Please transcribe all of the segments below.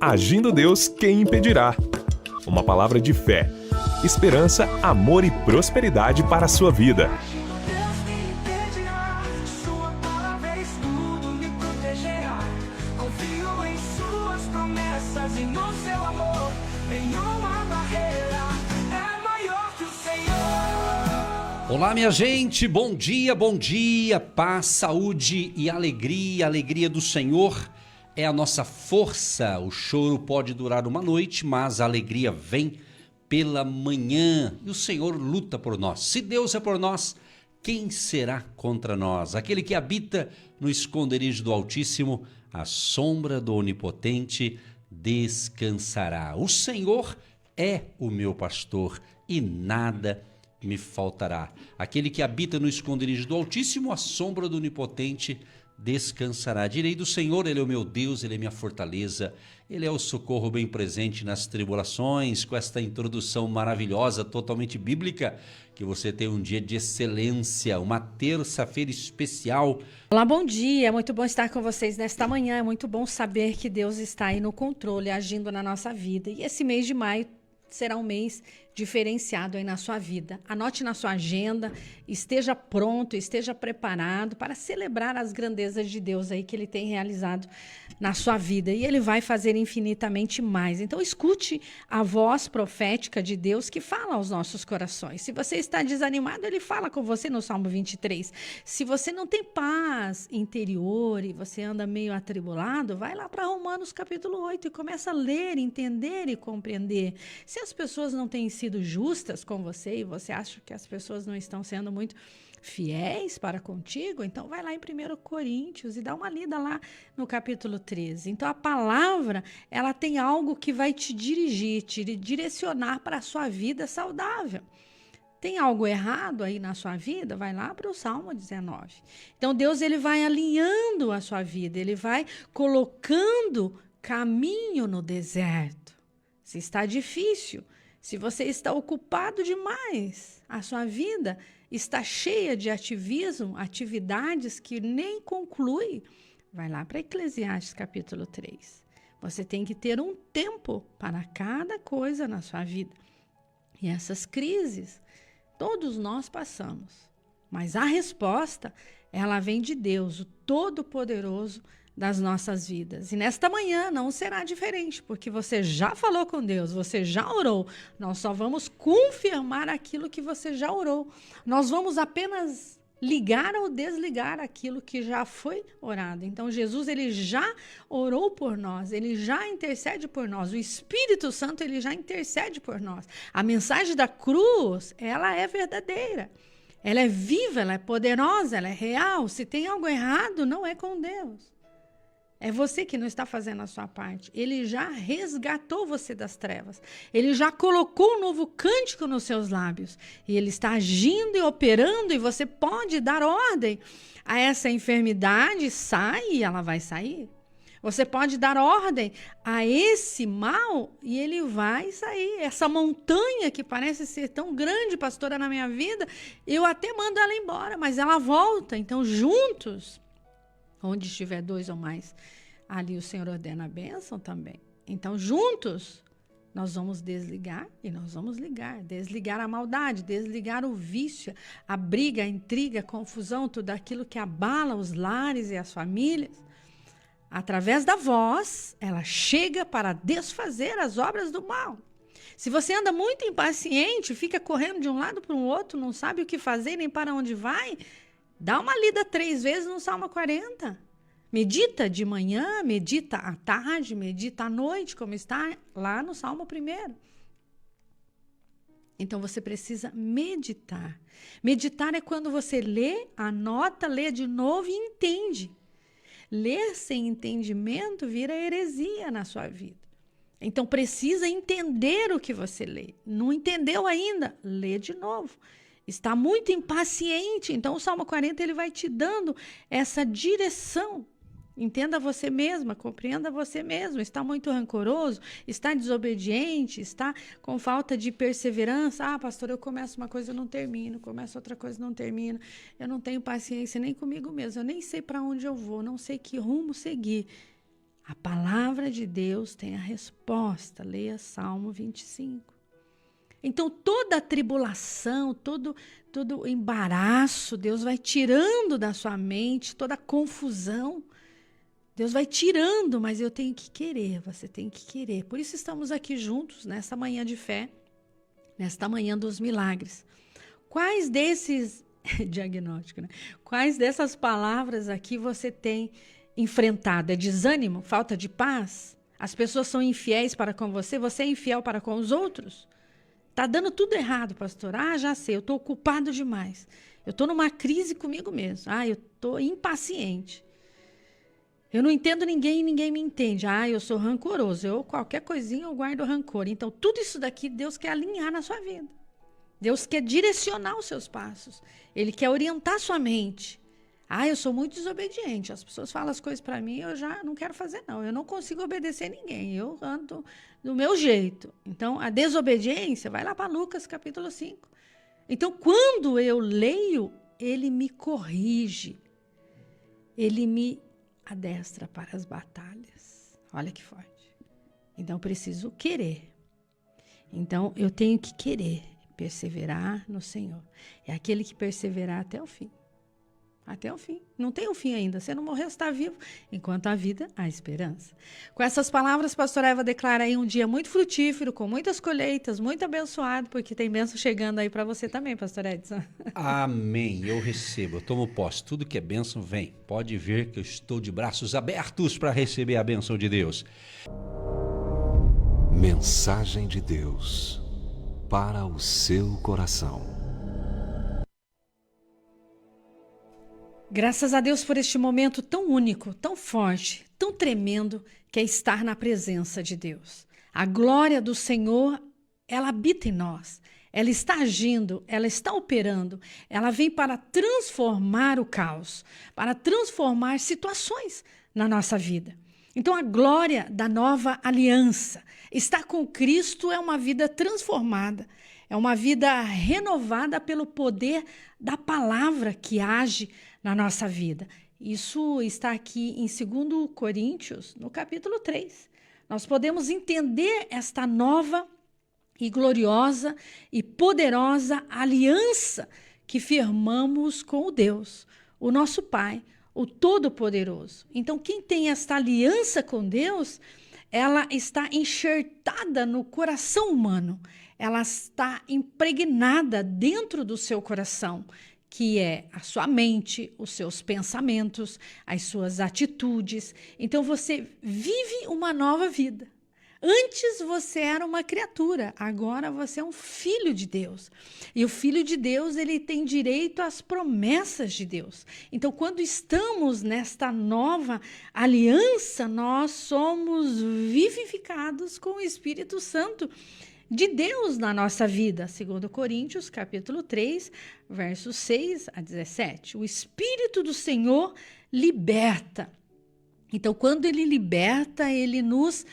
Agindo Deus, quem impedirá? Uma palavra de fé, esperança, amor e prosperidade para a sua vida. Deus me impedirá, sua palavra é escudo, me protegerá. Confio em suas promessas e no seu amor. Nenhuma barreira é maior que o Senhor. Olá, minha gente, bom dia, paz, saúde e alegria. A alegria do Senhor é a nossa força. O choro pode durar uma noite, mas a alegria vem pela manhã. E o Senhor luta por nós. Se Deus é por nós, quem será contra nós? Aquele que habita no esconderijo do Altíssimo, à sombra do Onipotente, descansará. O Senhor é o meu pastor e nada me faltará. Aquele que habita no esconderijo do Altíssimo, à sombra do Onipotente, descansará. Direi do Senhor, Ele é o meu Deus, Ele é minha fortaleza, Ele é o socorro bem presente nas tribulações. Com esta introdução maravilhosa, totalmente bíblica, que você tenha um dia de excelência, uma terça-feira especial. Olá, bom dia, é muito bom estar com vocês nesta manhã, é muito bom saber que Deus está aí no controle, agindo na nossa vida. E esse mês de maio será um mês diferenciado aí na sua vida. Anote na sua agenda, esteja pronto, esteja preparado para celebrar as grandezas de Deus aí que Ele tem realizado na sua vida. E Ele vai fazer infinitamente mais. Então escute a voz profética de Deus que fala aos nossos corações. Se você está desanimado, Ele fala com você no Salmo 23. Se você não tem paz interior e você anda meio atribulado, vai lá para Romanos capítulo 8 e começa a ler, entender e compreender. Se as pessoas não têm sido justas com você e você acha que as pessoas não estão sendo muito fiéis para contigo, então vai lá em 1 Coríntios e dá uma lida lá no capítulo 13. Então a palavra, ela tem algo que vai te dirigir, te direcionar para a sua vida saudável. Tem algo errado aí na sua vida? Vai lá para o Salmo 19. Então Deus, ele vai alinhando a sua vida, ele vai colocando caminho no deserto. Se está difícil, se você está ocupado demais, a sua vida está cheia de ativismo, atividades que nem conclui, vai lá para Eclesiastes capítulo 3. Você tem que ter um tempo para cada coisa na sua vida. E essas crises, todos nós passamos. Mas a resposta, ela vem de Deus, o Todo-Poderoso das nossas vidas. E nesta manhã não será diferente, porque você já falou com Deus, você já orou. Nós só vamos confirmar aquilo que você já orou. Nós vamos apenas ligar ou desligar aquilo que já foi orado. Então Jesus, ele já orou por nós, ele já intercede por nós. O Espírito Santo, ele já intercede por nós. A mensagem da cruz, ela é verdadeira. Ela é viva, ela é poderosa, ela é real. Se tem algo errado, não é com Deus. É você que não está fazendo a sua parte. Ele já resgatou você das trevas. Ele já colocou um novo cântico nos seus lábios. E ele está agindo e operando. E você pode dar ordem a essa enfermidade. Sai e ela vai sair. Você pode dar ordem a esse mal e ele vai sair. Essa montanha que parece ser tão grande, pastora, na minha vida, eu até mando ela embora, mas ela volta. Então, juntos, onde estiver dois ou mais, ali o Senhor ordena a bênção também. Então, juntos, nós vamos desligar e nós vamos ligar. Desligar a maldade, desligar o vício, a briga, a intriga, a confusão, tudo aquilo que abala os lares e as famílias. Através da voz, ela chega para desfazer as obras do mal. Se você anda muito impaciente, fica correndo de um lado para o outro, não sabe o que fazer nem para onde vai, dá uma lida 3 vezes no Salmo 40. Medita de manhã, medita à tarde, medita à noite, como está lá no Salmo 1. Então você precisa meditar. Meditar é quando você lê, anota, lê de novo e entende. Ler sem entendimento vira heresia na sua vida. Então precisa entender o que você lê. Não entendeu ainda? Lê de novo. Está muito impaciente. Então o Salmo 40 ele vai te dando essa direção. Entenda você mesma, compreenda você mesmo. Está muito rancoroso, está desobediente, está com falta de perseverança. Ah, pastor, eu começo uma coisa e não termino, começo outra coisa e não termino. Eu não tenho paciência nem comigo mesmo, eu nem sei para onde eu vou, não sei que rumo seguir. A palavra de Deus tem a resposta. Leia Salmo 25. Então, toda a tribulação, todo o embaraço, Deus vai tirando da sua mente, toda a confusão. Deus vai tirando, mas eu tenho que querer, você tem que querer. Por isso estamos aqui juntos, nesta manhã de fé, nesta manhã dos milagres. Quais desses, diagnóstico, né? Quais dessas palavras aqui você tem enfrentado? É desânimo? Falta de paz? As pessoas são infiéis para com você? Você é infiel para com os outros? Tá dando tudo errado, pastor. Ah, já sei, eu estou ocupado demais. Eu estou numa crise comigo mesmo. Ah, eu estou impaciente. Eu não entendo ninguém e ninguém me entende. Ah, eu sou rancoroso. Qualquer coisinha eu guardo rancor. Então, tudo isso daqui Deus quer alinhar na sua vida. Deus quer direcionar os seus passos. Ele quer orientar sua mente. Ah, eu sou muito desobediente. As pessoas falam as coisas para mim, eu já não quero fazer, não. Eu não consigo obedecer ninguém. Eu ando do meu jeito. Então, a desobediência, vai lá para Lucas, capítulo 5. Então, quando eu leio, ele me corrige. Ele me adestra para as batalhas. Olha que forte. Então, eu preciso querer. Então, eu tenho que querer perseverar no Senhor. É aquele que perseverar até o fim. Até o fim. Não tem um fim ainda. Você não morreu, você está vivo. Enquanto há vida, há esperança. Com essas palavras, pastor Eva declara aí um dia muito frutífero, com muitas colheitas, muito abençoado, porque tem bênção chegando aí para você também, pastor Edson. Amém. Eu recebo, eu tomo posse. Tudo que é bênção vem. Pode ver que eu estou de braços abertos para receber a bênção de Deus. Mensagem de Deus para o seu coração. Graças a Deus por este momento tão único, tão forte, tão tremendo, que é estar na presença de Deus. A glória do Senhor, ela habita em nós. Ela está agindo, ela está operando. Ela vem para transformar o caos, para transformar situações na nossa vida. Então, a glória da nova aliança. Estar com Cristo é uma vida transformada. É uma vida renovada pelo poder da palavra que age na nossa vida. Isso está aqui em 2 Coríntios, no capítulo 3. Nós podemos entender esta nova e gloriosa e poderosa aliança que firmamos com o Deus, o nosso Pai, o Todo-Poderoso. Então, quem tem esta aliança com Deus, ela está enxertada no coração humano. Ela está impregnada dentro do seu coração, que é a sua mente, os seus pensamentos, as suas atitudes. Então, você vive uma nova vida. Antes você era uma criatura, agora você é um filho de Deus. E o filho de Deus, ele tem direito às promessas de Deus. Então, quando estamos nesta nova aliança, nós somos vivificados com o Espírito Santo de Deus na nossa vida. 2 Coríntios, capítulo 3, versos 6 a 17. O Espírito do Senhor liberta. Então, quando ele liberta, ele nos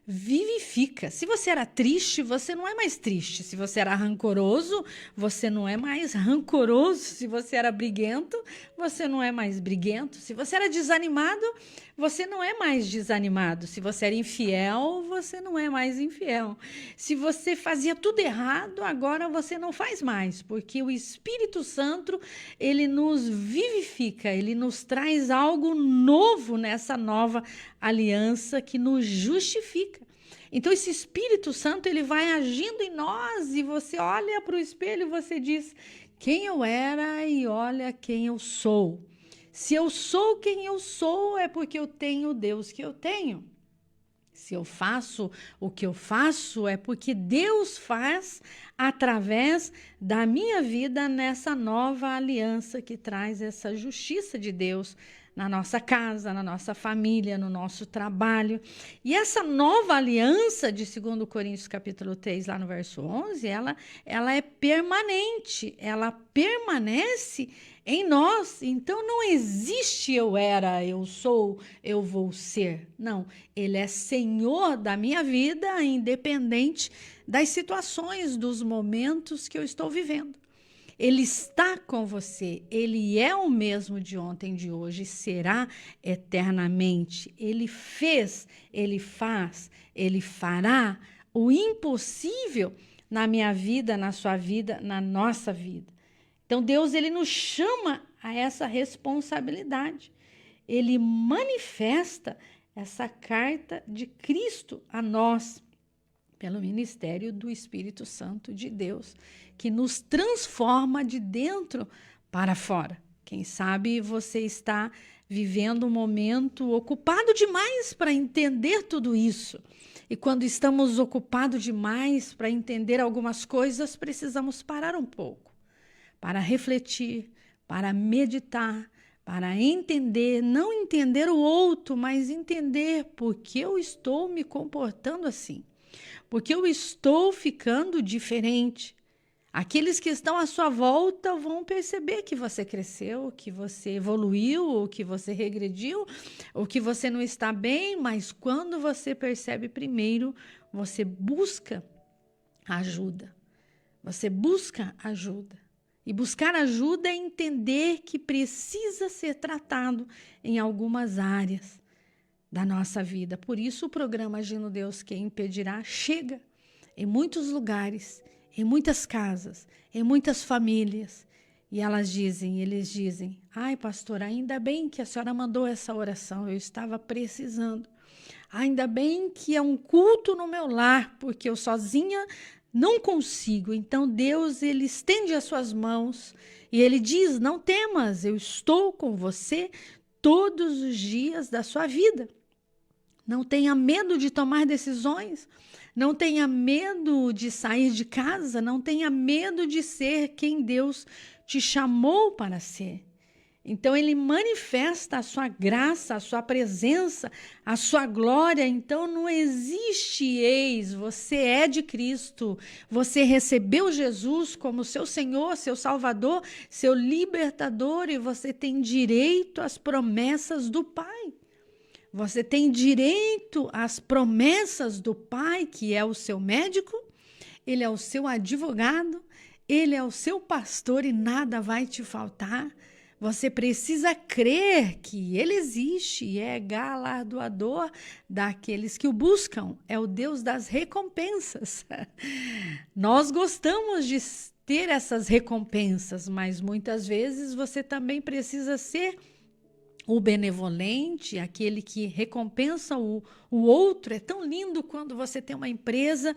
vivifica. Se você era triste, você não é mais triste. Se você era rancoroso, você não é mais rancoroso. Se você era briguento, você não é mais briguento. Se você era desanimado, você não é mais desanimado. Se você era infiel, você não é mais infiel. Se você fazia tudo errado, agora você não faz mais, porque o Espírito Santo, ele nos vivifica, ele nos traz algo novo nessa nova aliança que nos justifica. Então, esse Espírito Santo, ele vai agindo em nós e você olha para o espelho e você diz quem eu era e olha quem eu sou. Se eu sou quem eu sou, é porque eu tenho o Deus que eu tenho. Se eu faço o que eu faço, é porque Deus faz através da minha vida nessa nova aliança que traz essa justiça de Deus na nossa casa, na nossa família, no nosso trabalho. E essa nova aliança de 2 Coríntios capítulo 3, lá no verso 11, ela é permanente, ela permanece em nós. Então, não existe eu era, eu sou, eu vou ser. Não, ele é Senhor da minha vida, independente das situações, dos momentos que eu estou vivendo. Ele está com você. Ele é o mesmo de ontem, de hoje, e será eternamente. Ele fez, ele faz, ele fará o impossível na minha vida, na sua vida, na nossa vida. Então, Deus, ele nos chama a essa responsabilidade. Ele manifesta essa carta de Cristo a nós, pelo ministério do Espírito Santo de Deus, que nos transforma de dentro para fora. Quem sabe você está vivendo um momento ocupado demais para entender tudo isso. E quando estamos ocupados demais para entender algumas coisas, precisamos parar um pouco, para refletir, para meditar, para entender, não entender o outro, mas entender por que eu estou me comportando assim, porque eu estou ficando diferente. Aqueles que estão à sua volta vão perceber que você cresceu, que você evoluiu, ou que você regrediu, ou que você não está bem, mas quando você percebe primeiro, você busca ajuda. Você busca ajuda. E buscar ajuda é entender que precisa ser tratado em algumas áreas da nossa vida. Por isso o programa Agindo Deus Quem Impedirá chega em muitos lugares, em muitas casas, em muitas famílias. E eles dizem, ai pastora, ainda bem que a senhora mandou essa oração, eu estava precisando. Ainda bem que é um culto no meu lar, porque eu sozinha não consigo. Então Deus, ele estende as suas mãos e ele diz, não temas, eu estou com você todos os dias da sua vida. Não tenha medo de tomar decisões, não tenha medo de sair de casa, não tenha medo de ser quem Deus te chamou para ser. Então, ele manifesta a sua graça, a sua presença, a sua glória. Então, não existe eis, você é de Cristo, você recebeu Jesus como seu Senhor, seu Salvador, seu libertador, e você tem direito às promessas do Pai. Você tem direito às promessas do Pai, que é o seu médico, ele é o seu advogado, ele é o seu pastor e nada vai te faltar. Você precisa crer que ele existe e é galardoador daqueles que o buscam. É o Deus das recompensas. Nós gostamos de ter essas recompensas, mas muitas vezes você também precisa ser o benevolente, aquele que recompensa o outro. É tão lindo quando você tem uma empresa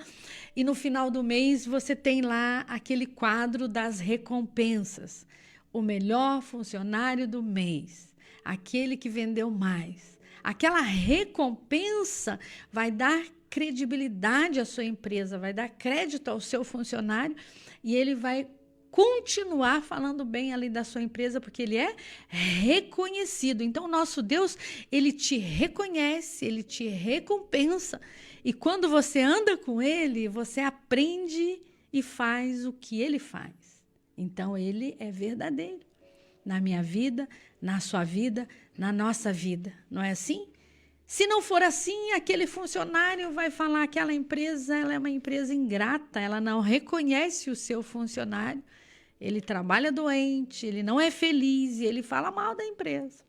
e no final do mês você tem lá aquele quadro das recompensas. O melhor funcionário do mês, aquele que vendeu mais. Aquela recompensa vai dar credibilidade à sua empresa, vai dar crédito ao seu funcionário e ele vai continuar falando bem ali da sua empresa, porque ele é reconhecido. Então, o nosso Deus, ele te reconhece, ele te recompensa. E quando você anda com ele, você aprende e faz o que ele faz. Então, ele é verdadeiro na minha vida, na sua vida, na nossa vida. Não é assim? Se não for assim, aquele funcionário vai falar que aquela empresa ela é uma empresa ingrata, ela não reconhece o seu funcionário, ele trabalha doente, ele não é feliz e ele fala mal da empresa.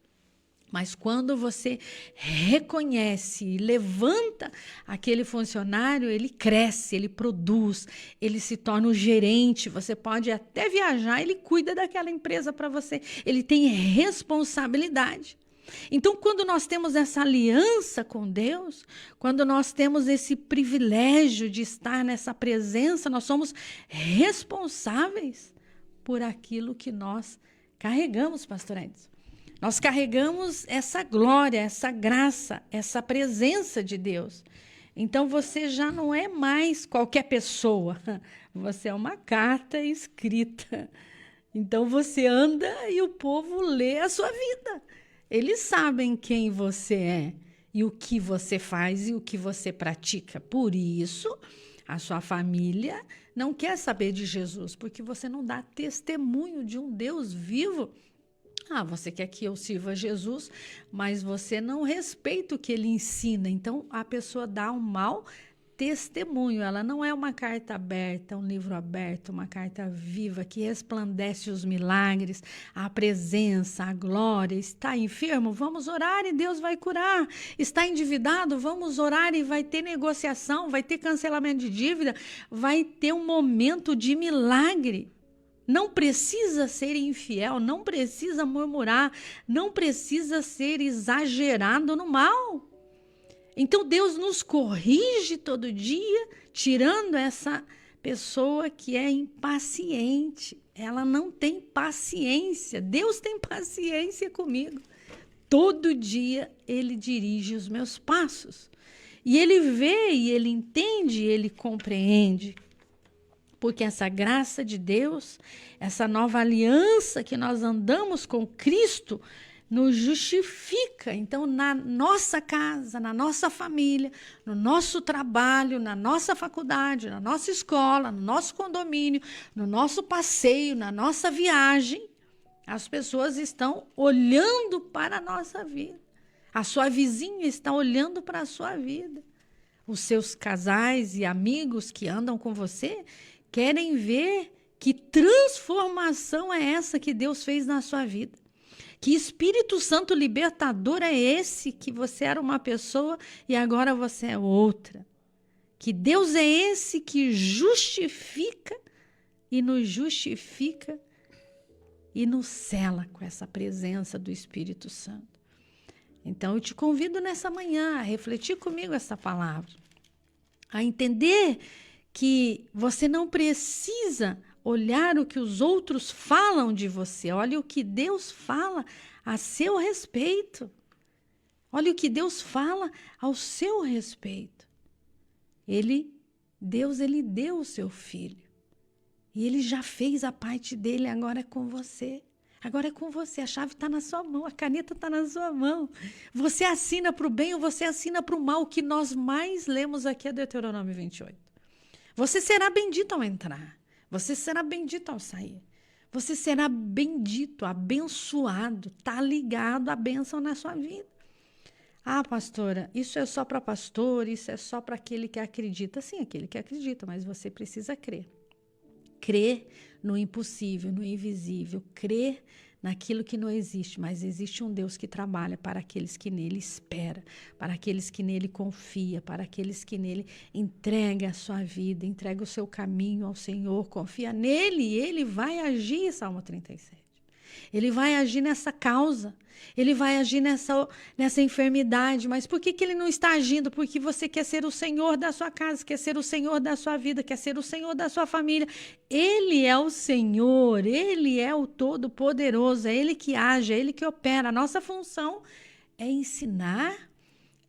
Mas quando você reconhece e levanta aquele funcionário, ele cresce, ele produz, ele se torna o gerente, você pode até viajar, ele cuida daquela empresa para você, ele tem responsabilidade. Então, quando nós temos essa aliança com Deus, quando nós temos esse privilégio de estar nessa presença, nós somos responsáveis por aquilo que nós carregamos, pastor Edson. Nós carregamos essa glória, essa graça, essa presença de Deus. Então, você já não é mais qualquer pessoa. Você é uma carta escrita. Então, você anda e o povo lê a sua vida. Eles sabem quem você é e o que você faz e o que você pratica. Por isso, a sua família não quer saber de Jesus, porque você não dá testemunho de um Deus vivo. Você quer que eu sirva Jesus, mas você não respeita o que ele ensina. Então, a pessoa dá um mau testemunho, ela não é uma carta aberta, um livro aberto, uma carta viva que resplandece os milagres, a presença, a glória. Está enfermo? Vamos orar e Deus vai curar. Está endividado? Vamos orar e vai ter negociação, vai ter cancelamento de dívida, vai ter um momento de milagre. Não precisa ser infiel, não precisa murmurar, não precisa ser exagerado no mal. Então Deus nos corrige todo dia, tirando essa pessoa que é impaciente. Ela não tem paciência. Deus tem paciência comigo. Todo dia Ele dirige os meus passos. E Ele vê, e Ele entende, e Ele compreende. Porque essa graça de Deus, essa nova aliança que nós andamos com Cristo, nos justifica. Então, na nossa casa, na nossa família, no nosso trabalho, na nossa faculdade, na nossa escola, no nosso condomínio, no nosso passeio, na nossa viagem, as pessoas estão olhando para a nossa vida. A sua vizinha está olhando para a sua vida. Os seus casais e amigos que andam com você querem ver que transformação é essa que Deus fez na sua vida. Que Espírito Santo libertador é esse, que você era uma pessoa e agora você é outra. Que Deus é esse que justifica e nos sela com essa presença do Espírito Santo. Então eu te convido nessa manhã a refletir comigo essa palavra, a entender que você não precisa olhar o que os outros falam de você. Olha o que Deus fala a seu respeito. Olha o que Deus fala ao seu respeito. Deus deu o seu filho. E Ele já fez a parte dele, agora é com você. Agora é com você, a chave está na sua mão, a caneta está na sua mão. Você assina para o bem ou você assina para o mal. O que nós mais lemos aqui é Deuteronômio 28. Você será bendito ao entrar. Você será bendito ao sair. Você será bendito, abençoado. Está ligado à bênção na sua vida. Ah, pastora, isso é só para pastor, isso é só para aquele que acredita. Sim, aquele que acredita, mas você precisa crer. Crer no impossível, no invisível. Crer naquilo que não existe, mas existe um Deus que trabalha para aqueles que nele espera, para aqueles que nele confia, para aqueles que nele entrega a sua vida, entrega o seu caminho ao Senhor, confia nele e ele vai agir, Salmo 37. Ele vai agir nessa causa, ele vai agir nessa enfermidade. Mas por que ele não está agindo? Porque você quer ser o Senhor da sua casa, quer ser o Senhor da sua vida, quer ser o Senhor da sua família. Ele é o Senhor, Ele é o Todo-Poderoso, é Ele que age, é Ele que opera. A nossa função é ensinar,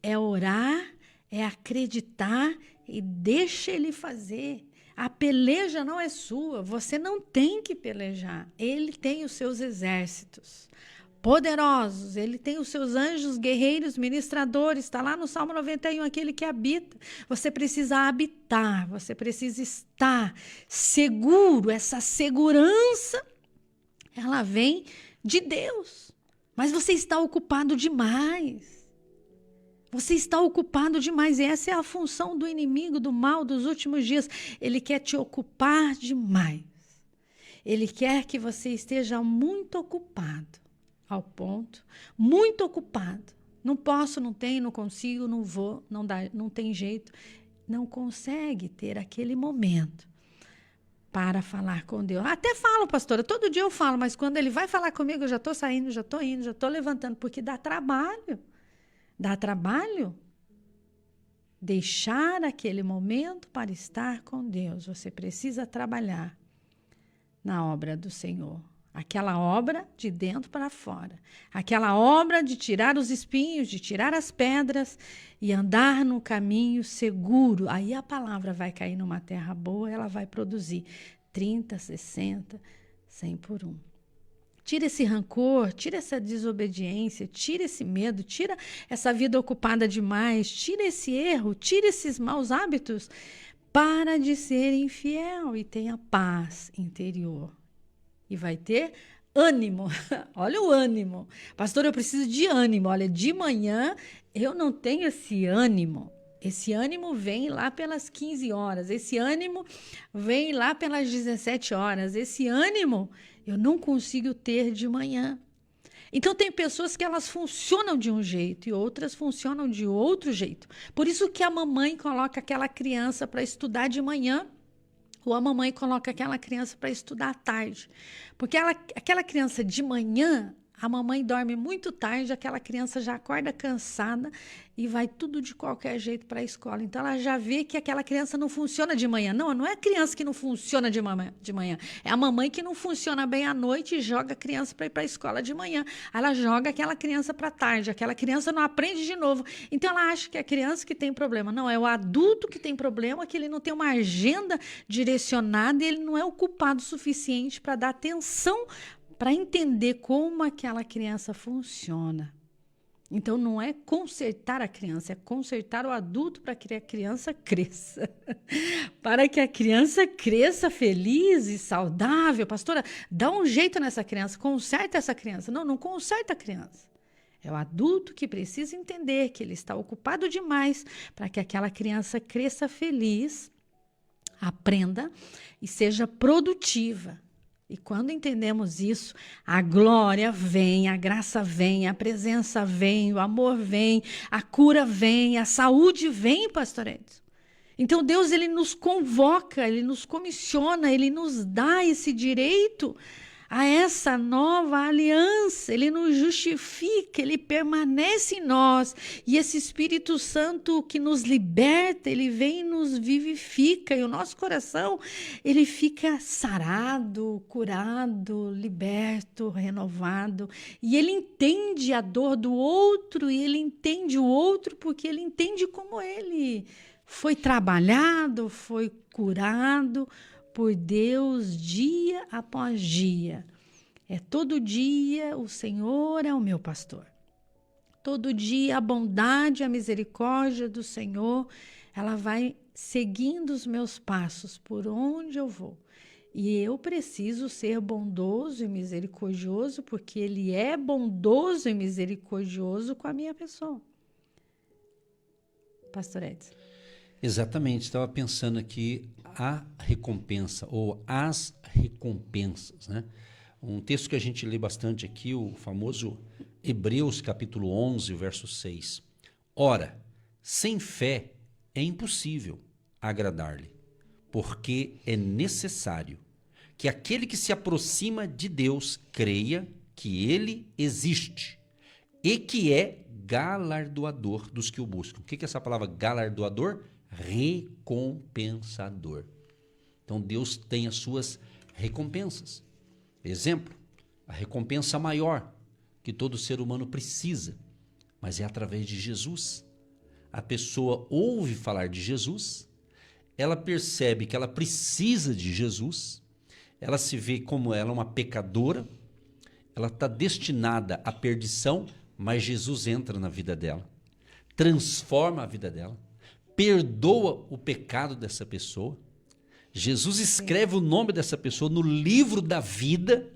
é orar, é acreditar e deixa Ele fazer. A peleja não é sua, você não tem que pelejar. Ele tem os seus exércitos poderosos, ele tem os seus anjos guerreiros, ministradores. Está lá no Salmo 91, aquele que habita. Você precisa habitar, você precisa estar seguro. Essa segurança, ela vem de Deus. Mas você está ocupado demais. Você está ocupado demais, e essa é a função do inimigo, do mal dos últimos dias. Ele quer te ocupar demais. Ele quer que você esteja muito ocupado, ao ponto, muito ocupado. Não posso, não tenho, não consigo, não vou, não dá, não tem jeito. Não consegue ter aquele momento para falar com Deus. Até falo, pastora, todo dia eu falo, mas quando ele vai falar comigo, eu já estou saindo, já estou indo, já estou levantando, porque dá trabalho. Dá trabalho deixar aquele momento para estar com Deus. Você precisa trabalhar na obra do Senhor. Aquela obra de dentro para fora. Aquela obra de tirar os espinhos, de tirar as pedras e andar no caminho seguro. Aí a palavra vai cair numa terra boa, ela vai produzir 30, 60, 100 por 1. Tira esse rancor, tira essa desobediência, tira esse medo, tira essa vida ocupada demais, tira esse erro, tira esses maus hábitos. Para de ser infiel e tenha paz interior. E vai ter ânimo. Olha o ânimo. Pastor, eu preciso de ânimo. Olha, de manhã eu não tenho esse ânimo. Esse ânimo vem lá pelas 15 horas, esse ânimo vem lá pelas 17 horas, esse ânimo eu não consigo ter de manhã. Então tem pessoas que elas funcionam de um jeito e outras funcionam de outro jeito. Por isso que a mamãe coloca aquela criança para estudar de manhã, ou a mamãe coloca aquela criança para estudar à tarde. Porque aquela criança de manhã, a mamãe dorme muito tarde, aquela criança já acorda cansada e vai tudo de qualquer jeito para a escola. Então, ela já vê que aquela criança não funciona de manhã. Não é a criança que não funciona de manhã. É a mamãe que não funciona bem à noite e joga a criança para ir para a escola de manhã. Ela joga aquela criança para tarde. Aquela criança não aprende de novo. Então, ela acha que é a criança que tem problema. Não, é o adulto que tem problema, que ele não tem uma agenda direcionada e ele não é ocupado o suficiente para dar atenção para entender como aquela criança funciona. Então, não é consertar a criança, é consertar o adulto para que a criança cresça. Para que a criança cresça feliz e saudável. Pastora, dá um jeito nessa criança, conserta essa criança. Não conserta a criança. É o adulto que precisa entender que ele está ocupado demais para que aquela criança cresça feliz, aprenda e seja produtiva. E quando entendemos isso, a glória vem, a graça vem, a presença vem, o amor vem, a cura vem, a saúde vem, pastor Edson. Então Deus, ele nos convoca, ele nos comissiona, ele nos dá esse direito a essa nova aliança, ele nos justifica, ele permanece em nós. E esse Espírito Santo que nos liberta, ele vem e nos vivifica. E o nosso coração, ele fica sarado, curado, liberto, renovado. E ele entende a dor do outro, e ele entende o outro porque ele entende como ele foi trabalhado, foi curado por Deus dia após dia. É todo dia o Senhor é o meu pastor. Todo dia a bondade, a misericórdia do Senhor, ela vai seguindo os meus passos por onde eu vou. E eu preciso ser bondoso e misericordioso, porque Ele é bondoso e misericordioso com a minha pessoa. Pastor Edson. Exatamente, estava pensando aqui a recompensa, ou as recompensas, né? Um texto que a gente lê bastante aqui, o famoso Hebreus capítulo 11, verso 6. Ora, sem fé é impossível agradar-lhe, porque é necessário que aquele que se aproxima de Deus creia que ele existe e que é galardoador dos que o buscam. O que é essa palavra galardoador? Recompensador. Então Deus tem as suas recompensas. Exemplo, a recompensa maior que todo ser humano precisa, mas é através de Jesus. A pessoa ouve falar de Jesus, ela percebe que ela precisa de Jesus, ela se vê como ela uma pecadora, ela está destinada à perdição, mas Jesus entra na vida dela, transforma a vida dela, perdoa o pecado dessa pessoa. Jesus escreve o nome dessa pessoa no livro da vida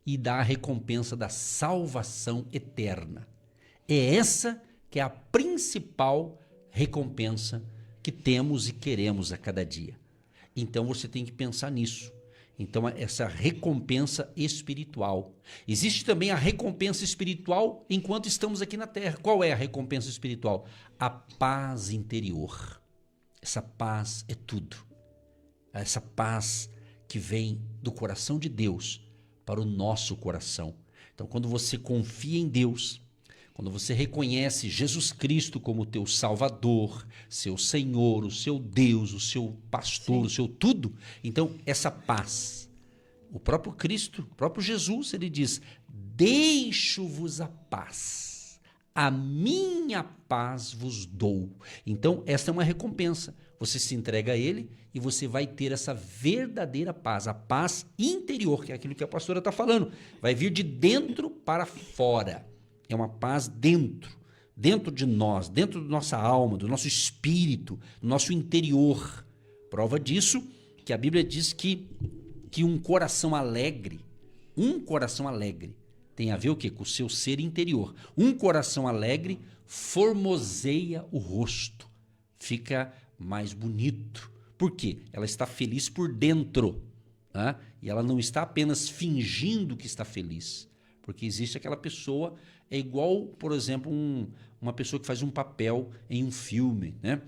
e dá a recompensa da salvação eterna. É essa que é a principal recompensa que temos e queremos a cada dia. Então você tem que pensar nisso. Então essa recompensa espiritual. Existe também a recompensa espiritual enquanto estamos aqui na terra. Qual é a recompensa espiritual? A paz interior. Essa paz é tudo. Essa paz que vem do coração de Deus para o nosso coração. Então, quando você confia em Deus, quando você reconhece Jesus Cristo como teu Salvador, seu Senhor, o seu Deus, o seu pastor, o seu tudo, então essa paz, o próprio Cristo, o próprio Jesus, ele diz, deixo-vos a paz, a minha paz vos dou. Então, essa é uma recompensa. Você se entrega a Ele e você vai ter essa verdadeira paz, a paz interior, que é aquilo que a pastora está falando. Vai vir de dentro para fora. É uma paz dentro de nós, dentro da nossa alma, do nosso espírito, do nosso interior. Prova disso que a Bíblia diz que um coração alegre tem a ver o quê? Com o seu ser interior. Um coração alegre formoseia o rosto. fica mais bonito. Por quê? Ela está feliz por dentro, né? E ela não está apenas fingindo que está feliz. Porque existe aquela pessoa, é igual, por exemplo, uma pessoa que faz um papel em um filme, né?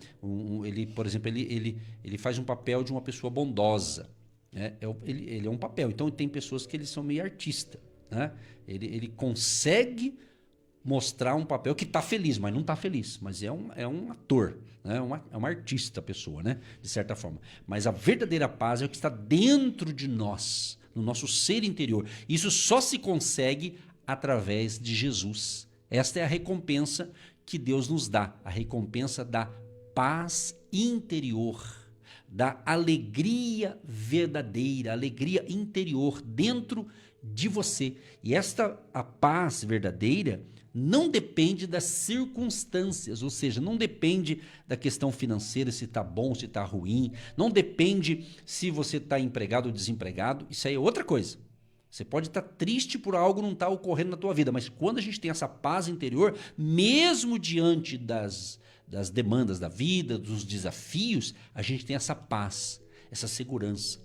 Por exemplo, ele faz um papel de uma pessoa bondosa, né? Ele é um papel. Então, tem pessoas que eles são meio artista, né? Ele consegue mostrar um papel que está feliz, mas não está feliz. Mas é um ator, né? É uma artista a pessoa, né? De certa forma. Mas a verdadeira paz é o que está dentro de nós, no nosso ser interior. Isso só se consegue através de Jesus. Esta é a recompensa que Deus nos dá, a recompensa da paz interior, da alegria verdadeira, alegria interior dentro de você. E a paz verdadeira não depende das circunstâncias, ou seja, não depende da questão financeira, se está bom, se está ruim, não depende se você está empregado ou desempregado, isso aí é outra coisa. Você pode estar triste por algo não estar ocorrendo na tua vida, mas quando a gente tem essa paz interior, mesmo diante das demandas da vida, dos desafios, a gente tem essa paz, essa segurança.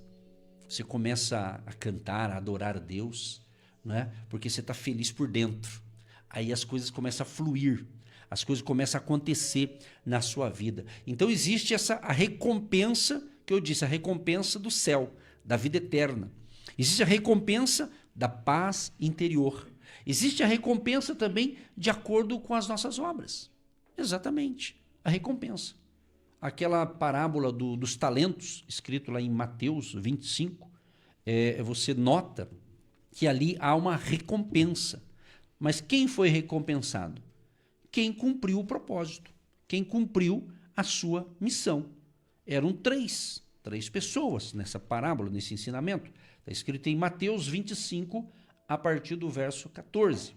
Você começa a cantar, a adorar a Deus, né? Porque você está feliz por dentro. Aí as coisas começam a fluir, as coisas começam a acontecer na sua vida. Então existe a recompensa, que eu disse, a recompensa do céu, da vida eterna. Existe a recompensa da paz interior. Existe a recompensa também de acordo com as nossas obras. Exatamente, a recompensa. Aquela parábola dos talentos, escrito lá em Mateus 25, você nota que ali há uma recompensa. Mas quem foi recompensado? Quem cumpriu o propósito, quem cumpriu a sua missão. Eram três pessoas nessa parábola, nesse ensinamento. Está escrito em Mateus 25, a partir do verso 14.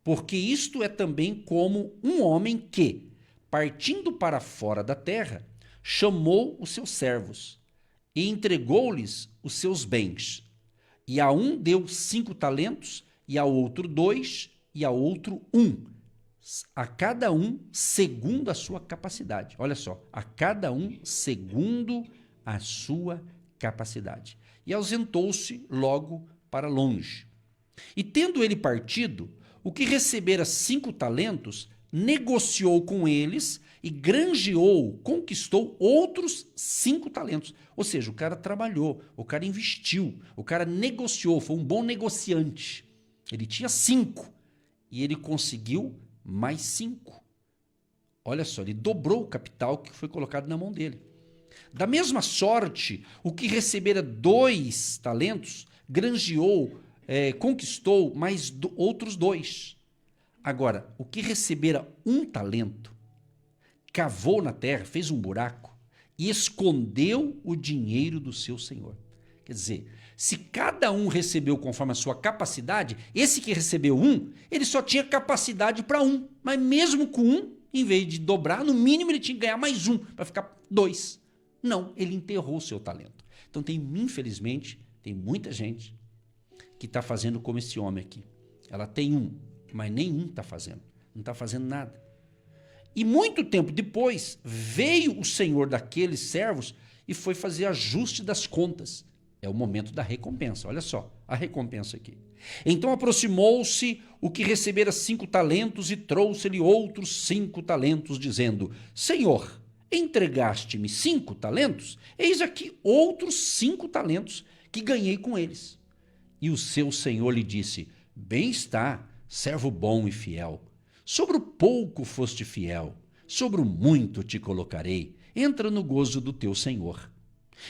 Porque isto é também como um homem que, partindo para fora da terra, chamou os seus servos e entregou-lhes os seus bens. E a um deu 5 talentos, e a outro 2, e a outro 1. A cada um segundo a sua capacidade. Olha só, a cada um segundo a sua capacidade. E ausentou-se logo para longe. E tendo ele partido, o que recebera 5 talentos, negociou com eles e granjeou, conquistou outros 5 talentos. Ou seja, o cara trabalhou, o cara investiu, o cara negociou, foi um bom negociante. Ele tinha 5 e ele conseguiu mais 5. Olha só, ele dobrou o capital que foi colocado na mão dele. Da mesma sorte, o que recebera 2 talentos, granjeou, conquistou mais outros 2. Agora, o que recebera 1 talento, cavou na terra, fez um buraco e escondeu o dinheiro do seu senhor. Quer dizer, se cada um recebeu conforme a sua capacidade, esse que recebeu 1, ele só tinha capacidade para 1. Mas mesmo com 1, em vez de dobrar, no mínimo ele tinha que ganhar mais 1, para ficar 2. Não, ele enterrou o seu talento. Então, infelizmente, tem muita gente que está fazendo como esse homem aqui. Ela tem 1, mas nenhum está fazendo. Não está fazendo nada. E muito tempo depois, veio o senhor daqueles servos e foi fazer ajuste das contas. É o momento da recompensa. Olha só, a recompensa aqui. Então aproximou-se o que recebera 5 talentos e trouxe-lhe outros 5 talentos, dizendo: Senhor, entregaste-me 5 talentos? Eis aqui outros 5 talentos que ganhei com eles. E o seu senhor lhe disse: Bem está, servo bom e fiel. Sobre o pouco foste fiel, sobre o muito te colocarei. Entra no gozo do teu senhor.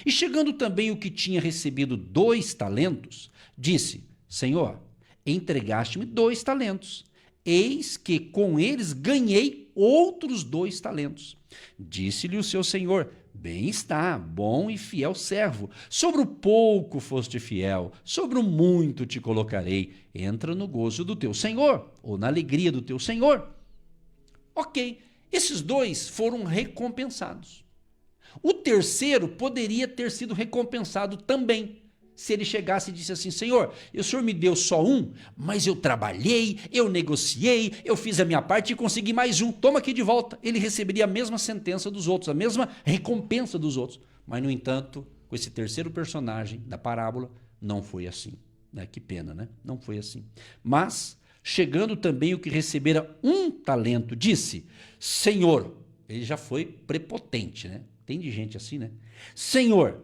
E chegando também o que tinha recebido 2 talentos, disse: Senhor, entregaste-me 2 talentos. Eis que com eles ganhei outros 2 talentos. Disse-lhe o seu senhor: Bem está, bom e fiel servo. Sobre o pouco foste fiel, sobre o muito te colocarei. Entra no gozo do teu senhor, ou na alegria do teu senhor. Ok, esses 2 foram recompensados. O terceiro poderia ter sido recompensado também, se ele chegasse e disse assim: Senhor, o Senhor me deu só um, mas eu trabalhei, eu negociei, eu fiz a minha parte e consegui mais um, toma aqui de volta. Ele receberia a mesma sentença dos outros, a mesma recompensa dos outros. Mas, no entanto, com esse terceiro personagem da parábola, não foi assim. Que pena, né? Não foi assim. Mas, chegando também o que recebera um talento, disse: Senhor, ele já foi prepotente, né? Tem de gente assim, né? Senhor,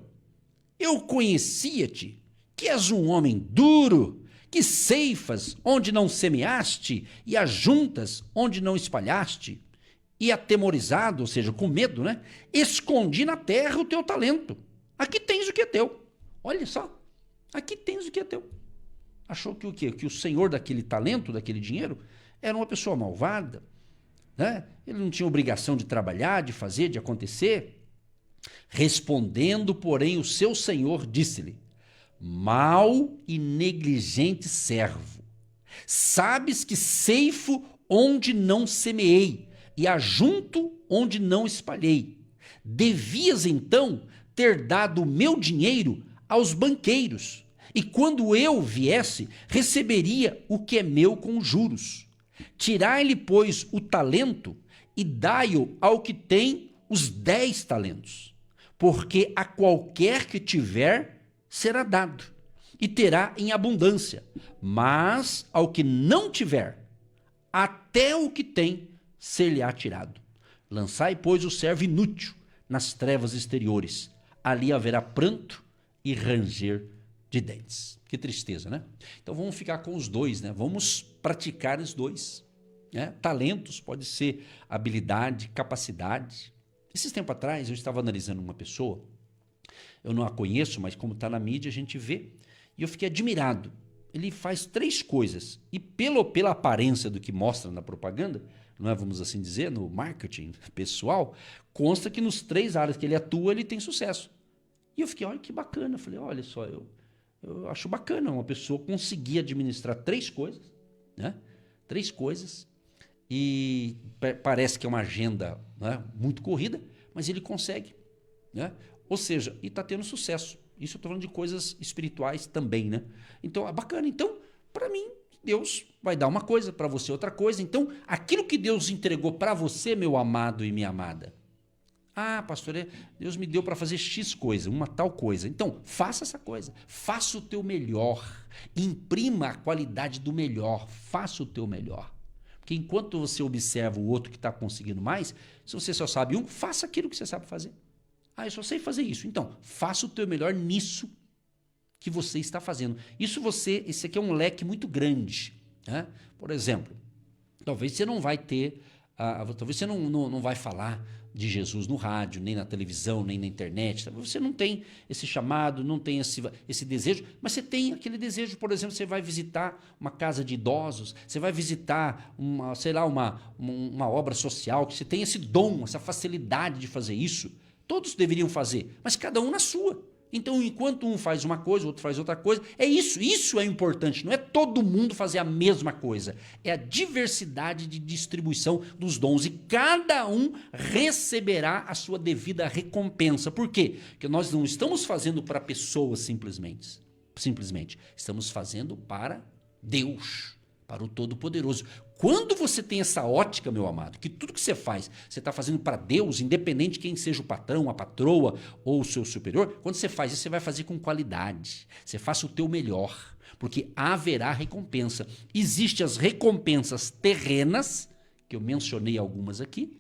eu conhecia-te, que és um homem duro, que ceifas onde não semeaste e ajuntas onde não espalhaste. E atemorizado, ou seja, com medo, né? Escondi na terra o teu talento. Aqui tens o que é teu. Olha só, aqui tens o que é teu. Achou que o quê? Que o senhor daquele talento, daquele dinheiro, era uma pessoa malvada, né? Ele não tinha obrigação de trabalhar, de fazer, de acontecer. Respondendo, porém, o seu senhor disse-lhe: mau e negligente servo, sabes que ceifo onde não semeei e ajunto onde não espalhei. Devias então ter dado o meu dinheiro aos banqueiros, e quando eu viesse, receberia o que é meu com juros. Tirai-lhe, pois, o talento e dai-o ao que tem os 10 talentos. Porque a qualquer que tiver, será dado, e terá em abundância. Mas ao que não tiver, até o que tem, ser-lhe-á tirado. Lançai, pois, o servo inútil nas trevas exteriores. Ali haverá pranto e ranger de dentes. Que tristeza, né? Então vamos ficar com os dois, né? Vamos praticar os dois. Né? Talentos pode ser habilidade, capacidade. Esses tempos atrás eu estava analisando uma pessoa, eu não a conheço, mas como está na mídia a gente vê, e eu fiquei admirado. Ele faz 3 coisas, e pela aparência do que mostra na propaganda, não é, vamos assim dizer, no marketing pessoal, consta que nos 3 áreas que ele atua, ele tem sucesso. E eu fiquei, olha que bacana, eu falei, olha só, eu acho bacana uma pessoa conseguir administrar 3 coisas, né? 3 coisas, e parece que é uma agenda, né, muito corrida, mas ele consegue, né? Ou seja, e está tendo sucesso. Isso eu estou falando de coisas espirituais também, né? Então, é bacana. Então, para mim, Deus vai dar uma coisa, para você outra coisa. Então, aquilo que Deus entregou para você, meu amado e minha amada. Ah, pastor, Deus me deu para fazer X coisa, uma tal coisa. Então, faça essa coisa. Faça o teu melhor. Imprima a qualidade do melhor. Faça o teu melhor. Porque enquanto você observa o outro que está conseguindo mais, se você só sabe um, faça aquilo que você sabe fazer. Ah, eu só sei fazer isso. Então, faça o teu melhor nisso que você está fazendo. Esse aqui é um leque muito grande. Né? Por exemplo, talvez você não vai ter, talvez você não vai falar de Jesus no rádio, nem na televisão, nem na internet. Você não tem esse chamado, não tem esse desejo, mas você tem aquele desejo, por exemplo, você vai visitar uma casa de idosos, você vai visitar uma obra social, que você tem esse dom, essa facilidade de fazer isso. Todos deveriam fazer, mas cada um na sua. Então, enquanto um faz uma coisa, o outro faz outra coisa, é isso. Isso é importante. Não é todo mundo fazer a mesma coisa. É a diversidade de distribuição dos dons. E cada um receberá a sua devida recompensa. Por quê? Porque nós não estamos fazendo para pessoas simplesmente. Estamos fazendo para Deus, para o Todo-Poderoso. Quando você tem essa ótica, meu amado, que tudo que você faz, você está fazendo para Deus, independente de quem seja o patrão, a patroa ou o seu superior, quando você faz isso, você vai fazer com qualidade. Você faça o teu melhor, porque haverá recompensa. Existem as recompensas terrenas, que eu mencionei algumas aqui,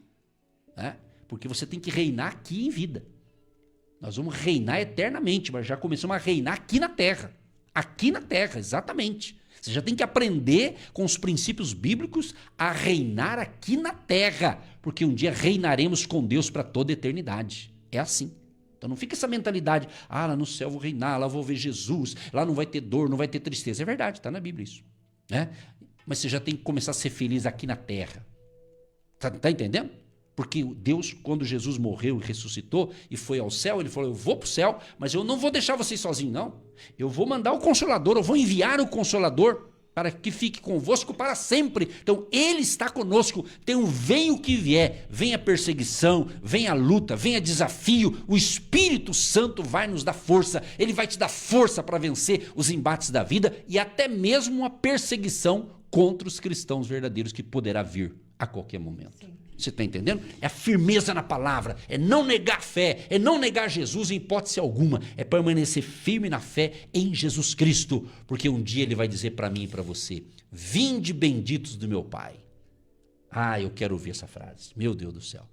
né? Porque você tem que reinar aqui em vida. Nós vamos reinar eternamente, mas já começamos a reinar aqui na terra. Aqui na terra, exatamente. Você já tem que aprender com os princípios bíblicos a reinar aqui na terra, porque um dia reinaremos com Deus para toda a eternidade. É assim. Então não fica essa mentalidade, lá no céu vou reinar, lá vou ver Jesus, lá não vai ter dor, não vai ter tristeza. É verdade, está na Bíblia isso. Né? Mas você já tem que começar a ser feliz aqui na terra. Tá entendendo? Porque Deus, quando Jesus morreu e ressuscitou e foi ao céu, ele falou, eu vou para o céu, mas eu não vou deixar vocês sozinhos, não. Eu vou mandar o Consolador, eu vou enviar o Consolador. para que fique convosco para sempre. Então, ele está conosco. Então, venha o que vier, venha a perseguição, venha a luta, venha desafio, o Espírito Santo vai nos dar força, ele vai te dar força para vencer os embates da vida e até mesmo uma perseguição contra os cristãos verdadeiros que poderá vir a qualquer momento. Sim. Você está entendendo? É a firmeza na palavra, é não negar a fé, é não negar Jesus em hipótese alguma, é permanecer firme na fé em Jesus Cristo, porque um dia ele vai dizer para mim e para você: vinde benditos do meu Pai. Ah, eu quero ouvir essa frase, meu Deus do céu.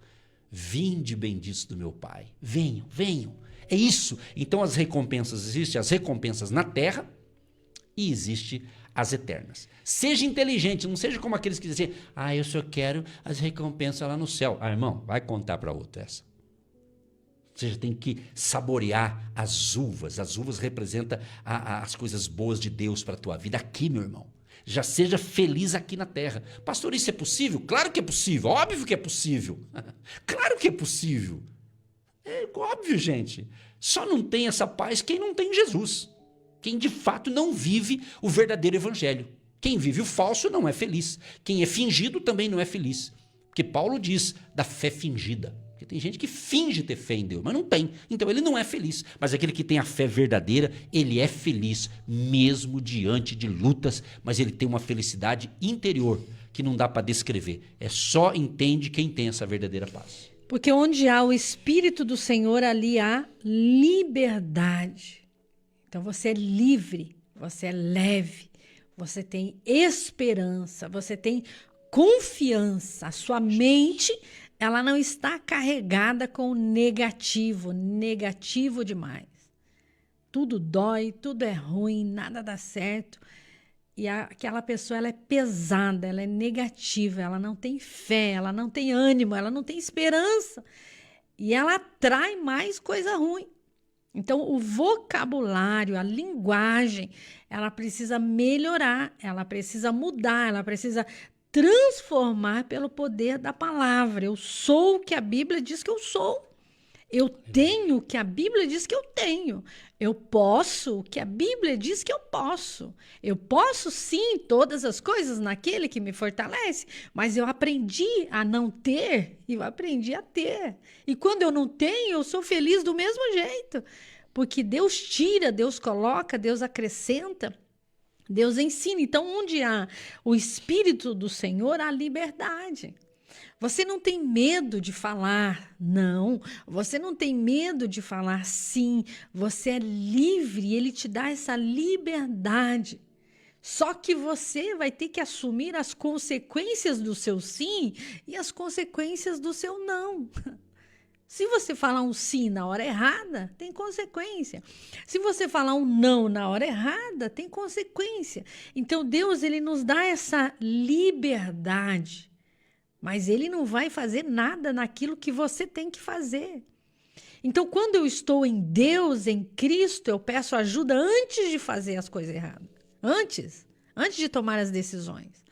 Vinde benditos do meu Pai. Venham, venham. É isso. Então as recompensas, existem as recompensas na terra e existe as eternas. Seja inteligente, não seja como aqueles que dizem: ah, eu só quero as recompensas lá no céu. Ah, irmão, vai contar para outro essa. Você já tem que saborear as uvas. As uvas representam as coisas boas de Deus para a tua vida aqui, meu irmão. Já seja feliz aqui na terra. Pastor, isso é possível? Claro que é possível, óbvio que é possível. Claro que é possível. É óbvio, gente. Só não tem essa paz quem não tem Jesus. Quem de fato não vive o verdadeiro evangelho. Quem vive o falso não é feliz. Quem é fingido também não é feliz. Porque Paulo diz da fé fingida. Porque tem gente que finge ter fé em Deus, mas não tem. Então ele não é feliz. Mas aquele que tem a fé verdadeira, ele é feliz, mesmo diante de lutas, mas ele tem uma felicidade interior que não dá para descrever. É só entende quem tem essa verdadeira paz. Porque onde há o Espírito do Senhor, ali há liberdade. Então você é livre, você é leve, você tem esperança, você tem confiança. A sua mente, ela não está carregada com negativo demais. Tudo dói, tudo é ruim, nada dá certo. E aquela pessoa, ela é pesada, ela é negativa, ela não tem fé, ela não tem ânimo, ela não tem esperança. E ela atrai mais coisa ruim. Então, o vocabulário, a linguagem, ela precisa melhorar, ela precisa mudar, ela precisa transformar pelo poder da palavra. Eu sou o que a Bíblia diz que eu sou. Eu tenho o que a Bíblia diz que eu tenho. Eu posso o que a Bíblia diz que eu posso. Eu posso sim todas as coisas naquele que me fortalece, mas eu aprendi a não ter e eu aprendi a ter. E quando eu não tenho, eu sou feliz do mesmo jeito. Porque Deus tira, Deus coloca, Deus acrescenta, Deus ensina. Então, onde há o Espírito do Senhor, há liberdade. Você não tem medo de falar não, você não tem medo de falar sim, você é livre, ele te dá essa liberdade. Só que você vai ter que assumir as consequências do seu sim e as consequências do seu não. Se você falar um sim na hora errada, tem consequência. Se você falar um não na hora errada, tem consequência. Então Deus, ele nos dá essa liberdade. Mas ele não vai fazer nada naquilo que você tem que fazer. Então, quando eu estou em Deus, em Cristo, eu peço ajuda antes de fazer as coisas erradas. Antes de tomar as decisões.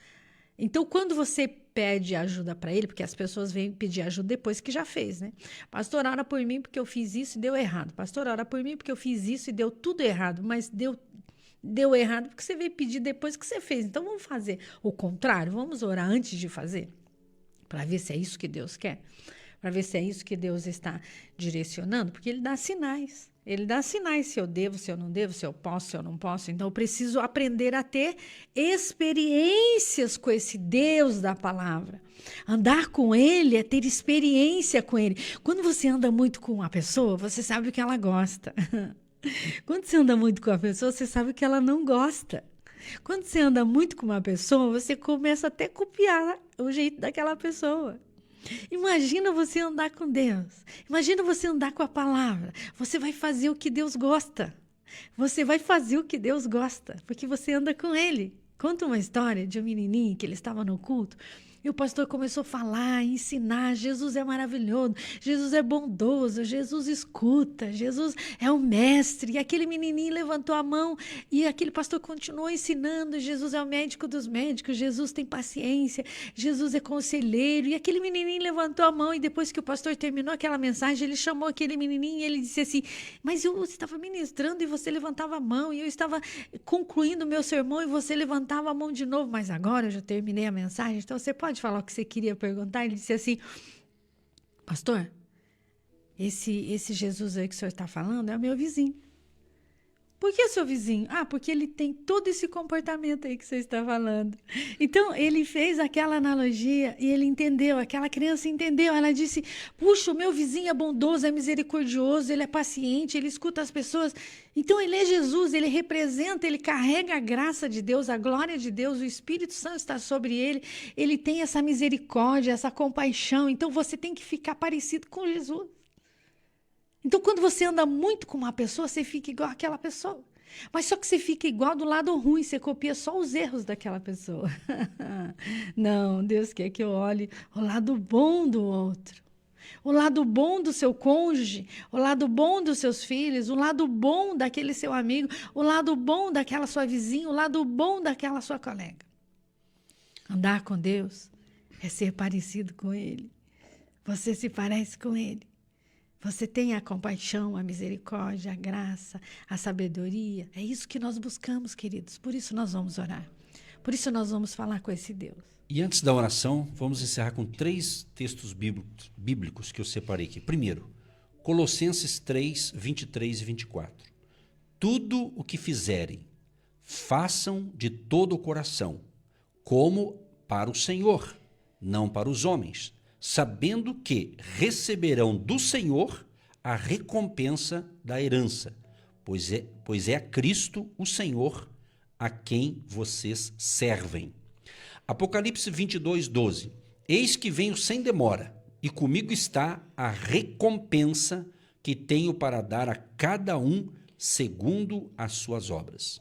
Então, quando você pede ajuda para ele, porque as pessoas vêm pedir ajuda depois que já fez, né? Pastor, ora por mim porque eu fiz isso e deu errado. Pastor, ora por mim porque eu fiz isso e deu tudo errado. Mas deu errado porque você veio pedir depois que você fez. Então, vamos fazer o contrário? Vamos orar antes de fazer? Para ver se é isso que Deus quer, para ver se é isso que Deus está direcionando, porque ele dá sinais. Ele dá sinais se eu devo, se eu não devo, se eu posso, se eu não posso. Então, eu preciso aprender a ter experiências com esse Deus da palavra. Andar com ele é ter experiência com ele. Quando você anda muito com uma pessoa, você sabe o que ela gosta. Quando você anda muito com a pessoa, você sabe o que ela não gosta. Quando você anda muito com uma pessoa, você começa até a copiar o jeito daquela pessoa. Imagina você andar com Deus. Imagina você andar com a palavra. Você vai fazer o que Deus gosta. Você vai fazer o que Deus gosta, porque você anda com ele. Conta uma história de um menininho que ele estava no culto E o pastor começou a falar, ensinar, Jesus é maravilhoso, Jesus é bondoso, Jesus escuta, Jesus é o mestre. E aquele menininho levantou a mão e aquele pastor continuou ensinando, Jesus é o médico dos médicos, Jesus tem paciência, Jesus é conselheiro. E aquele menininho levantou a mão e depois que o pastor terminou aquela mensagem, ele chamou aquele menininho e ele disse assim, mas eu estava ministrando e você levantava a mão, e eu estava concluindo o meu sermão e você levantava a mão de novo, mas agora eu já terminei a mensagem, então você pode falar o que você queria perguntar? Ele disse assim, pastor, esse Jesus aí que o senhor está falando é o meu vizinho. Por que seu vizinho? Ah, porque ele tem todo esse comportamento aí que você está falando. Então, ele fez aquela analogia e ele entendeu, aquela criança entendeu. Ela disse, puxa, o meu vizinho é bondoso, é misericordioso, ele é paciente, ele escuta as pessoas. Então, ele é Jesus, ele representa, ele carrega a graça de Deus, a glória de Deus, o Espírito Santo está sobre ele, ele tem essa misericórdia, essa compaixão. Então, você tem que ficar parecido com Jesus. Então, quando você anda muito com uma pessoa, você fica igual àquela pessoa. Mas só que você fica igual do lado ruim, você copia só os erros daquela pessoa. Não, Deus quer que eu olhe o lado bom do outro. O lado bom do seu cônjuge, o lado bom dos seus filhos, o lado bom daquele seu amigo, o lado bom daquela sua vizinha, o lado bom daquela sua colega. Andar com Deus é ser parecido com Ele. Você se parece com Ele. Você tem a compaixão, a misericórdia, a graça, a sabedoria. É isso que nós buscamos, queridos. Por isso nós vamos orar. Por isso nós vamos falar com esse Deus. E antes da oração, vamos encerrar com 3 textos bíblicos que eu separei aqui. Primeiro, Colossenses 3, 23 e 24. Tudo o que fizerem, façam de todo o coração, como para o Senhor, não para os homens, sabendo que receberão do Senhor a recompensa da herança, pois é a Cristo o Senhor a quem vocês servem. Apocalipse 22, 12. Eis que venho sem demora, e comigo está a recompensa que tenho para dar a cada um segundo as suas obras.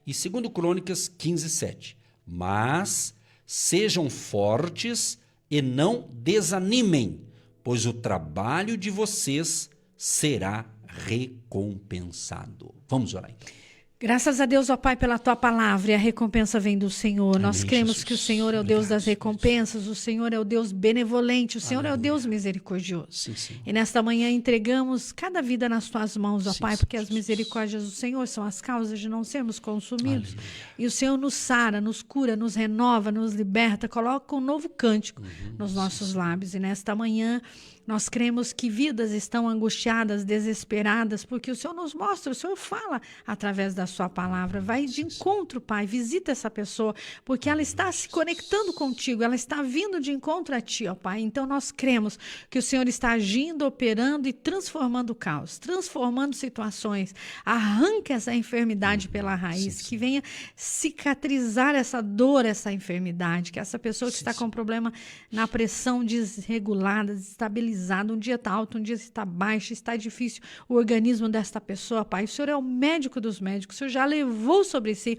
E 2 Crônicas 15, 7. Mas sejam fortes e não desanimem, pois o trabalho de vocês será recompensado. Vamos orar então. Graças a Deus, ó Pai, pela Tua palavra, e a recompensa vem do Senhor. Nós Amém, cremos Jesus. que o Senhor é o Deus das recompensas, o Senhor é o Deus benevolente, o Senhor é o Deus misericordioso. Sim, sim. E nesta manhã entregamos cada vida nas Tuas mãos, ó Sim, Pai, sim, porque as Jesus. misericórdias do Senhor são as causas de não sermos consumidos. Aleluia. E o Senhor nos sara, nos cura, nos renova, nos liberta, coloca um novo cântico nos nossos lábios. E nesta manhã nós cremos que vidas estão angustiadas, desesperadas, porque o Senhor nos mostra, o Senhor fala através da sua palavra. Vai de encontro, Pai, visita essa pessoa, porque ela está se conectando contigo, ela está vindo de encontro a Ti, ó Pai. Então nós cremos que o Senhor está agindo, operando e transformando o caos, transformando situações. Arranca essa enfermidade pela raiz, que venha cicatrizar essa dor, essa enfermidade, que essa pessoa que está com problema na pressão desregulada, desestabilizada, um dia está alto, um dia está baixo, está difícil o organismo desta pessoa, Pai. O Senhor é o médico dos médicos, o Senhor já levou sobre si.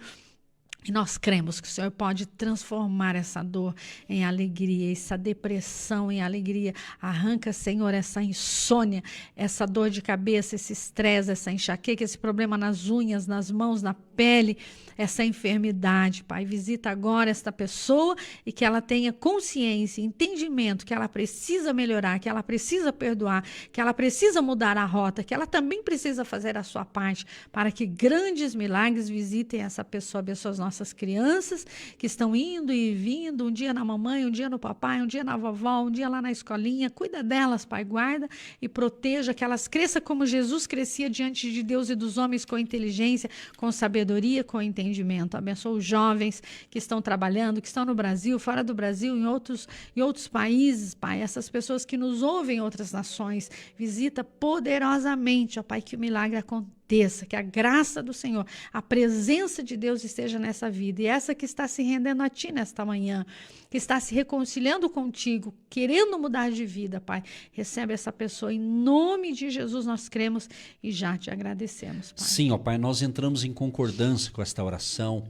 E nós cremos que o Senhor pode transformar essa dor em alegria, essa depressão em alegria. Arranca, Senhor, essa insônia, essa dor de cabeça, esse estresse, essa enxaqueca, esse problema nas unhas, nas mãos, na pele, essa enfermidade, Pai. Visita agora esta pessoa e que ela tenha consciência, entendimento que ela precisa melhorar, que ela precisa perdoar, que ela precisa mudar a rota, que ela também precisa fazer a sua parte para que grandes milagres visitem essa pessoa. Abençoa as nossas crianças que estão indo e vindo, um dia na mamãe, um dia no papai, um dia na vovó, um dia lá na escolinha. Cuida delas, Pai, guarda e proteja, que elas cresçam como Jesus crescia diante de Deus e dos homens, com inteligência, com sabedoria, com entendimento. Abençoa os jovens que estão trabalhando, que estão no Brasil, fora do Brasil, em outros países, Pai. Essas pessoas que nos ouvem em outras nações, visita poderosamente, ó Pai, que o milagre aconteça, que a graça do Senhor, a presença de Deus esteja nessa vida. E essa que está se rendendo a Ti nesta manhã, que está se reconciliando contigo, querendo mudar de vida, Pai, recebe essa pessoa em nome de Jesus. Nós cremos e já te agradecemos, Pai. Sim, ó Pai, nós entramos em concordância com esta oração,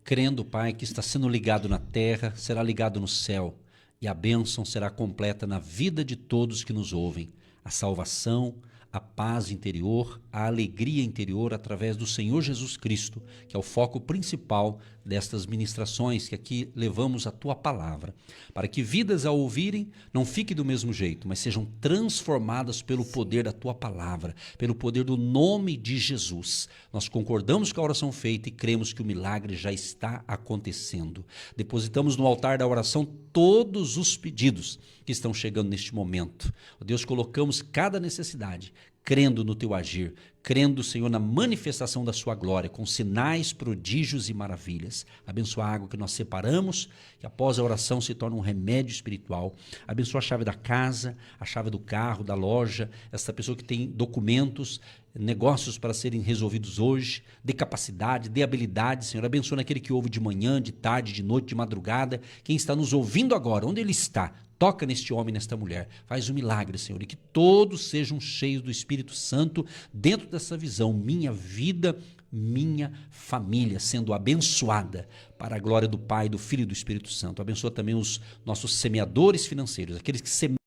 crendo, Pai, que está sendo ligado na terra, será ligado no céu. e a bênção será completa na vida de todos que nos ouvem. A salvação, a paz interior, a alegria interior através do Senhor Jesus Cristo, que é o foco principal destas ministrações que aqui levamos a Tua palavra, para que vidas ao ouvirem não fiquem do mesmo jeito, mas sejam transformadas pelo poder da Tua palavra, pelo poder do nome de Jesus. Nós concordamos com a oração feita e cremos que o milagre já está acontecendo. Depositamos no altar da oração todos os pedidos que estão chegando neste momento. Ó Deus, colocamos cada necessidade, crendo no Teu agir, crendo, Senhor, na manifestação da Sua glória, com sinais, prodígios e maravilhas. Abençoa a água que nós separamos, que após a oração se torna um remédio espiritual. Abençoa a chave da casa, a chave do carro, da loja, essa pessoa que tem documentos, negócios para serem resolvidos hoje, dê capacidade, dê habilidade, Senhor. Abençoa naquele que ouve de manhã, de tarde, de noite, de madrugada, quem está nos ouvindo agora, onde ele está. Toca neste homem, nesta mulher. Faz um milagre, Senhor, e que todos sejam cheios do Espírito Santo dentro dessa visão. Minha vida, minha família sendo abençoada para a glória do Pai, do Filho e do Espírito Santo. Abençoa também os nossos semeadores financeiros, aqueles que semeiam,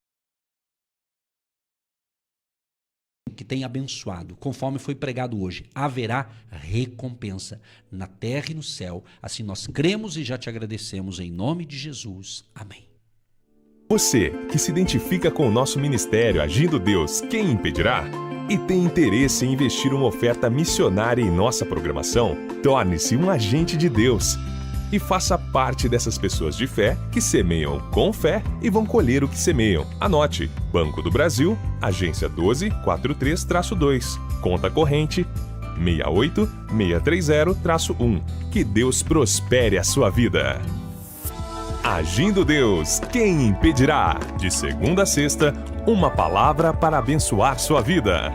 que tem abençoado, conforme foi pregado hoje, haverá recompensa na terra e no céu. Assim nós cremos e já te agradecemos em nome de Jesus. Amém. Você que se identifica com o nosso ministério Agindo Deus, quem impedirá? E tem interesse em investir uma oferta missionária em nossa programação? Torne-se um agente de Deus e faça parte dessas pessoas de fé que semeiam com fé e vão colher o que semeiam. Anote: Banco do Brasil, agência 12432-2, conta corrente 68630-1. Que Deus prospere a sua vida. Agindo Deus, quem impedirá? De segunda a sexta, uma palavra para abençoar sua vida.